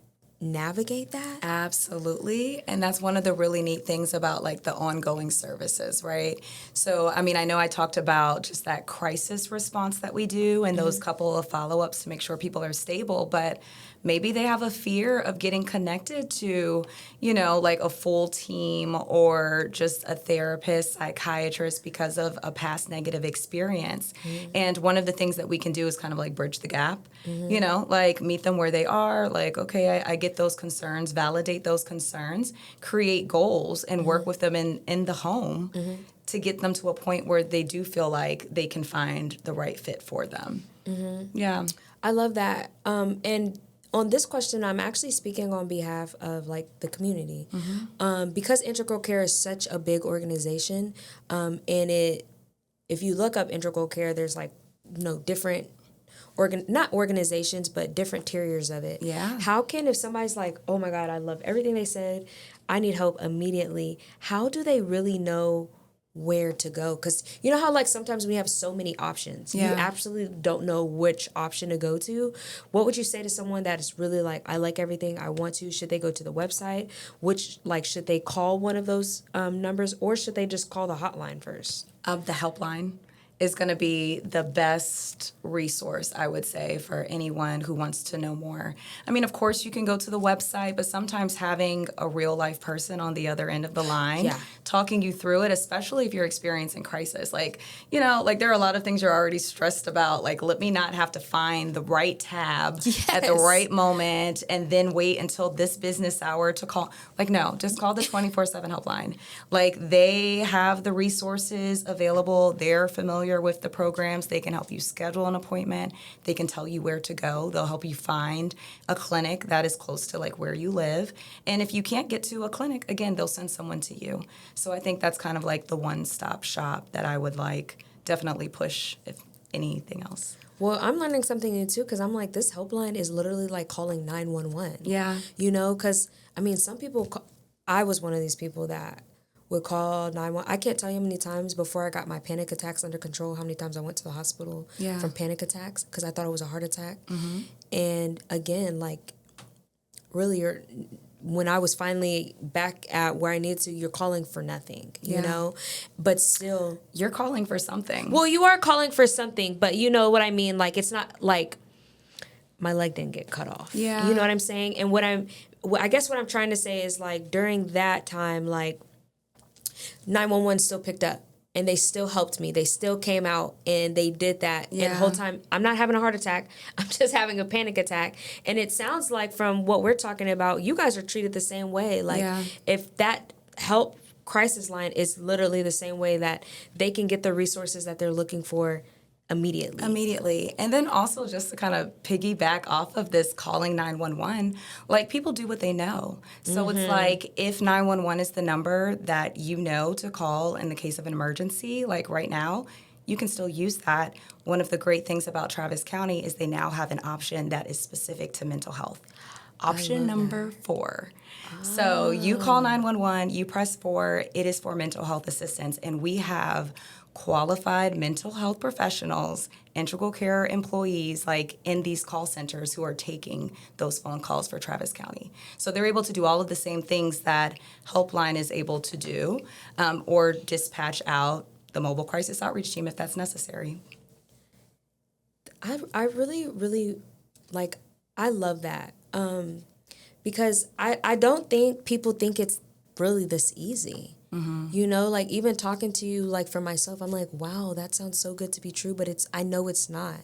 navigate that? Absolutely. And that's one of the really neat things about the ongoing services, right? So, I know I talked about just that crisis response that we do and those couple of follow-ups to make sure people are stable, but maybe they have a fear of getting connected to, a full team or just a therapist, psychiatrist because of a past negative experience. And one of the things that we can do is kind of bridge the gap, meet them where they are, okay, I get those concerns, validate those concerns, create goals, and work with them in the home to get them to a point where they do feel like they can find the right fit for them. Yeah. I love that. And on this question, I'm actually speaking on behalf of the community, because Integral Care is such a big organization, and if you look up Integral Care, there's different not organizations, but different tiers of it. Yeah. How can, if somebody's oh my God, I love everything they said, I need help immediately, how do they really know where to go? Because you know how sometimes we have so many options. Yeah. You absolutely don't know which option to go to. What would you say to someone that is really I like everything, I want to? Should they go to the website? Which should they call one of those numbers, or should they just call the hotline first? The helpline is going to be the best resource, I would say, for anyone who wants to know more. Of course, you can go to the website, but sometimes having a real-life person on the other end of the line talking you through it, especially if you're experiencing crisis. There are a lot of things you're already stressed about, let me not have to find the right tab at the right moment and then wait until this business hour to call. No, just call the 24/7 helpline. They have the resources available. They're familiar with the programs. They can help you schedule an appointment. They can tell you where to go. They'll help you find a clinic that is close to where you live. And if you can't get to a clinic, again, they'll send someone to you. So I think that's kind of the one-stop shop that I would definitely push if anything else. Well, I'm learning something new too, because I'm like, this helpline is literally like calling 911. Yeah. You know, because I mean, some people, I was one of these people that would call 911. I can't tell you how many times before I got my panic attacks under control, how many times I went to the hospital from panic attacks because I thought it was a heart attack. And again, like, really, when I was finally back at where I needed to, you're calling for nothing, you know? But still... You're calling for something. Well, you are calling for something, but you know what I mean? Like, it's not like my leg didn't get cut off. Yeah. You know what I'm saying? And I guess what I'm trying to say is, like, during that time, like, 911 still picked up. And they still helped me. They still came out and they did that. Yeah. And the whole time, I'm not having a heart attack. I'm just having a panic attack. And it sounds like from what we're talking about, you guys are treated the same way. Like, if that help crisis line is literally the same way that they can get the resources that they're looking for immediately. And then also just to kind of piggyback off of this calling 911, like people do what they know. So it's like if 911 is the number that you know to call in the case of an emergency, like right now, you can still use that. One of the great things about Travis County is they now have an option that is specific to mental health. Option number 4. So you call 911, you press 4, it is for mental health assistance, and we have qualified mental health professionals, integral care employees, like in these call centers who are taking those phone calls for Travis County. So they're able to do all of the same things that Helpline is able to do, or dispatch out the mobile crisis outreach team if that's necessary. I really, really, like, I love that. Because I don't think people think it's really this easy. You know, like even talking to you, like for myself, I'm like, wow, that sounds so good to be true, but I know it's not.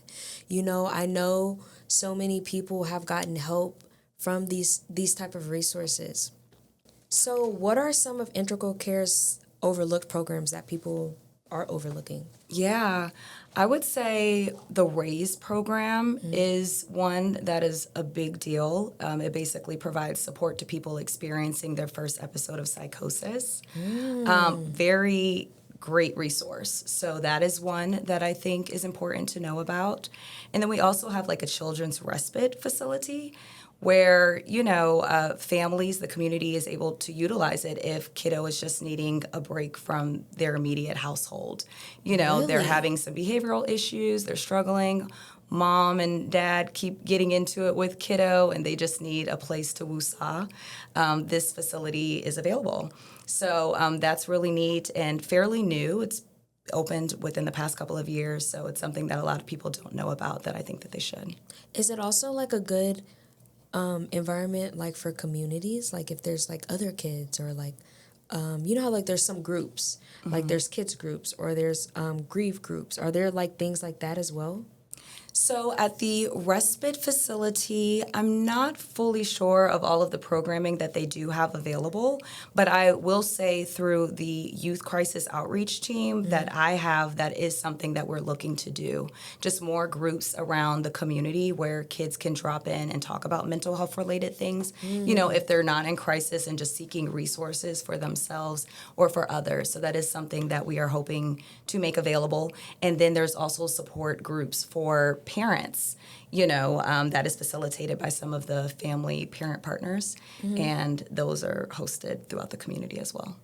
You know, I know so many people have gotten help from these type of resources. So what are some of Integral Care's overlooked programs that people are overlooking? Yeah, I would say the RAISE program is one that is a big deal. It basically provides support to people experiencing their first episode of psychosis. Very great resource. So that is one that I think is important to know about. And then we also have like a children's respite facility where, you know, families, the community is able to utilize it if kiddo is just needing a break from their immediate household. You know, they're having some behavioral issues, they're struggling. Mom and dad keep getting into it with kiddo, and they just need a place to woosah. This facility is available. So that's really neat and fairly new. It's opened within the past couple of years, so it's something that a lot of people don't know about that I think that they should. Is it also like a good environment like for communities, like if there's like other kids or like you know how like there's some groups, like there's kids groups or there's grief groups, are there like things like that as well? So at the respite facility, I'm not fully sure of all of the programming that they do have available, but I will say through the youth crisis outreach team that I have, that is something that we're looking to do. Just more groups around the community where kids can drop in and talk about mental health related things, you know, if they're not in crisis and just seeking resources for themselves or for others. So that is something that we are hoping to make available. And then there's also support groups for parents, you know, that is facilitated by some of the family parent partners, and those are hosted throughout the community as well.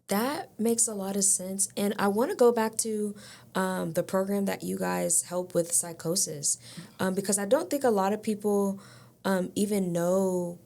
That makes a lot of sense. And I want to go back to the program that you guys help with psychosis, because I don't think a lot of people even know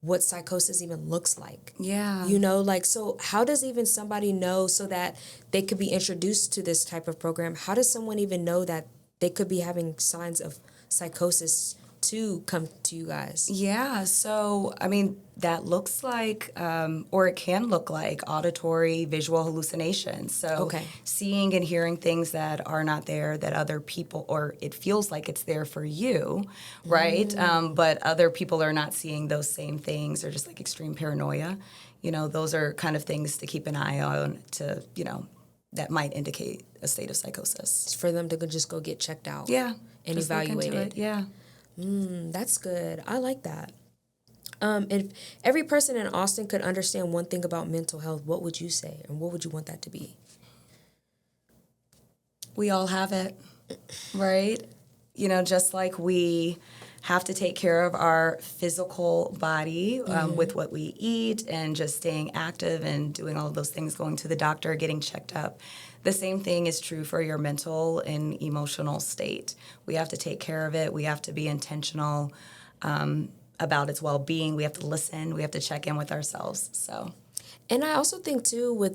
what psychosis even looks like. Yeah. You know, like, so how does even somebody know so that they could be introduced to this type of program? How does someone even know that they could be having signs of psychosis to come to you guys? Yeah, so, I mean, that looks like, or it can look like auditory, visual hallucinations. So seeing and hearing things that are not there that other people, or it feels like it's there for you, right? But other people are not seeing those same things, or just like extreme paranoia. You know, those are kind of things to keep an eye on to, you know, that might indicate a state of psychosis. It's for them to just go get checked out. Yeah. And evaluated. Yeah. That's good. I like that. If every person in Austin could understand one thing about mental health, what would you say? And what would you want that to be? We all have it, right? You know, just like we have to take care of our physical body with what we eat and just staying active and doing all of those things, going to the doctor, getting checked up. The same thing is true for your mental and emotional state. We have to take care of it. We have to be intentional about its well-being. We have to listen. We have to check in with ourselves. So, and I also think too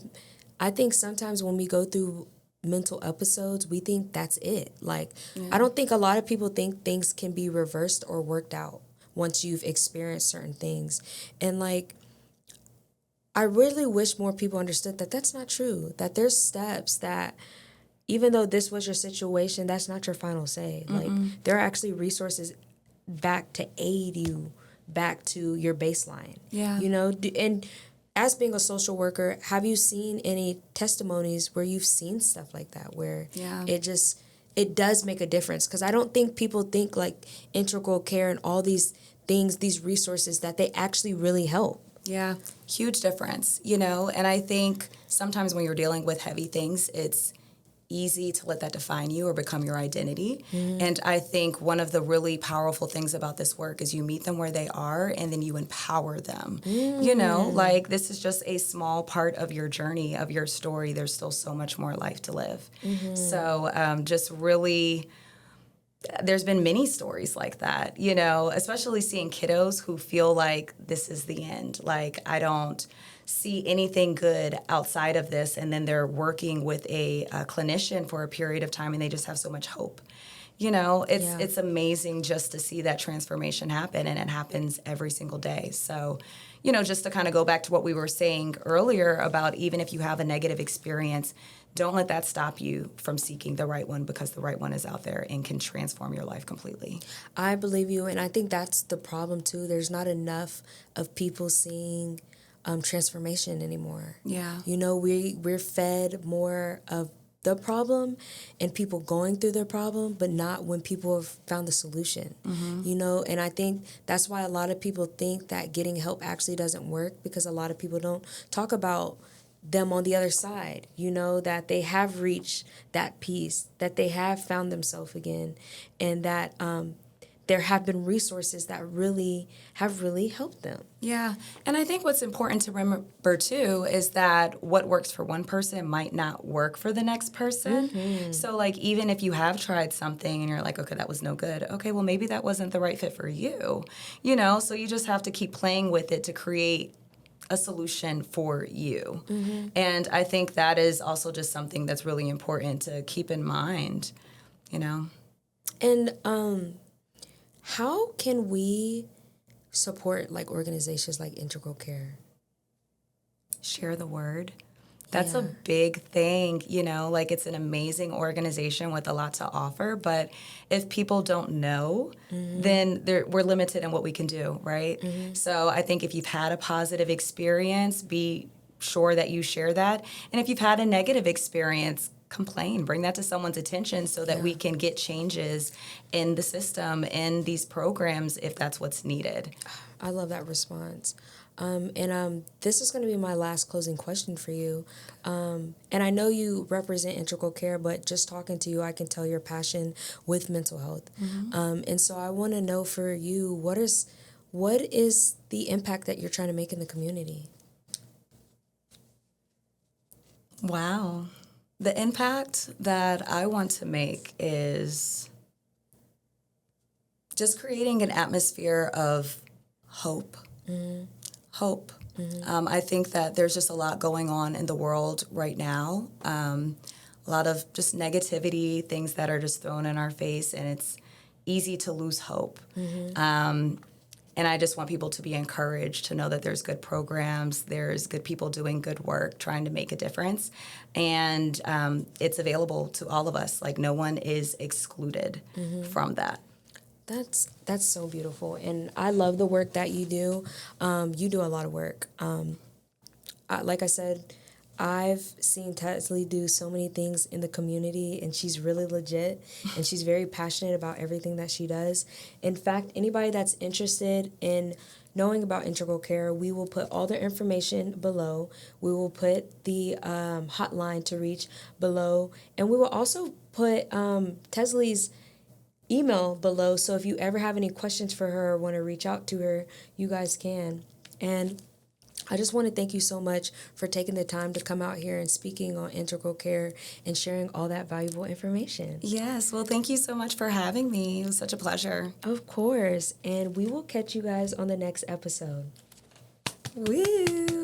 I think sometimes when we go through mental episodes, we think that's it. Like, I don't think a lot of people think things can be reversed or worked out once you've experienced certain things. And like, I really wish more people understood that that's not true, that there's steps that even though this was your situation, that's not your final say. Like, there are actually resources back to aid you back to your baseline. Yeah. You know, and as being a social worker, have you seen any testimonies where you've seen stuff like that, where it does make a difference? Because I don't think people think like integral care and all these things, these resources, that they actually really help. Yeah, huge difference, you know, and I think sometimes when you're dealing with heavy things, it's easy to let that define you or become your identity. And I think one of the really powerful things about this work is you meet them where they are and then you empower them. You know, like this is just a small part of your journey, of your story. There's still so much more life to live. So just really, there's been many stories like that, you know, especially seeing kiddos who feel like this is the end. Like, I don't see anything good outside of this, and then they're working with a clinician for a period of time and they just have so much hope. You know, it's amazing just to see that transformation happen, and it happens every single day. So, you know, just to kind of go back to what we were saying earlier about even if you have a negative experience, don't let that stop you from seeking the right one, because the right one is out there and can transform your life completely. I believe you, and I think that's the problem too. There's not enough of people seeing transformation anymore. Yeah. You know, we're fed more of the problem and people going through their problem, but not when people have found the solution. You know, and I think that's why a lot of people think that getting help actually doesn't work, because a lot of people don't talk about them on the other side, you know, that they have reached that peace, that they have found themselves again, and that there have been resources that have really helped them. Yeah. And I think what's important to remember, too, is that what works for one person might not work for the next person. So, like, even if you have tried something and you're like, okay, that was no good. Okay, well, maybe that wasn't the right fit for you. You know, so you just have to keep playing with it to create a solution for you. And I think that is also just something that's really important to keep in mind, you know. And how can we support like organizations like Integral Care? Share the word. That's a big thing, you know, like it's an amazing organization with a lot to offer, but if people don't know, then we're limited in what we can do, right? So I think if you've had a positive experience, be sure that you share that. And if you've had a negative experience, complain, bring that to someone's attention so that we can get changes in the system, in these programs, if that's what's needed. I love that response. And this is going to be my last closing question for you. And I know you represent Integral Care, but just talking to you, I can tell your passion with mental health. And so I want to know for you, what is the impact that you're trying to make in the community? Wow. The impact that I want to make is just creating an atmosphere of hope. Hope. I think that there's just a lot going on in the world right now. A lot of just negativity, things that are just thrown in our face, and it's easy to lose hope. And I just want people to be encouraged to know that there's good programs, there's good people doing good work, trying to make a difference. And it's available to all of us. Like, no one is excluded from that. That's so beautiful, and I love the work that you do. You do a lot of work. Like I said, I've seen Tesleigh do so many things in the community, and she's really legit, and she's very passionate about everything that she does. In fact, anybody that's interested in knowing about Integral Care, we will put all their information below. We will put the hotline to reach below. And we will also put Tesleigh's email below. So if you ever have any questions for her or want to reach out to her, you guys can. And I just want to thank you so much for taking the time to come out here and speaking on Integral Care and sharing all that valuable information. Yes, well, thank you so much for having me. It was such a pleasure. Of course. And we will catch you guys on the next episode. Woo!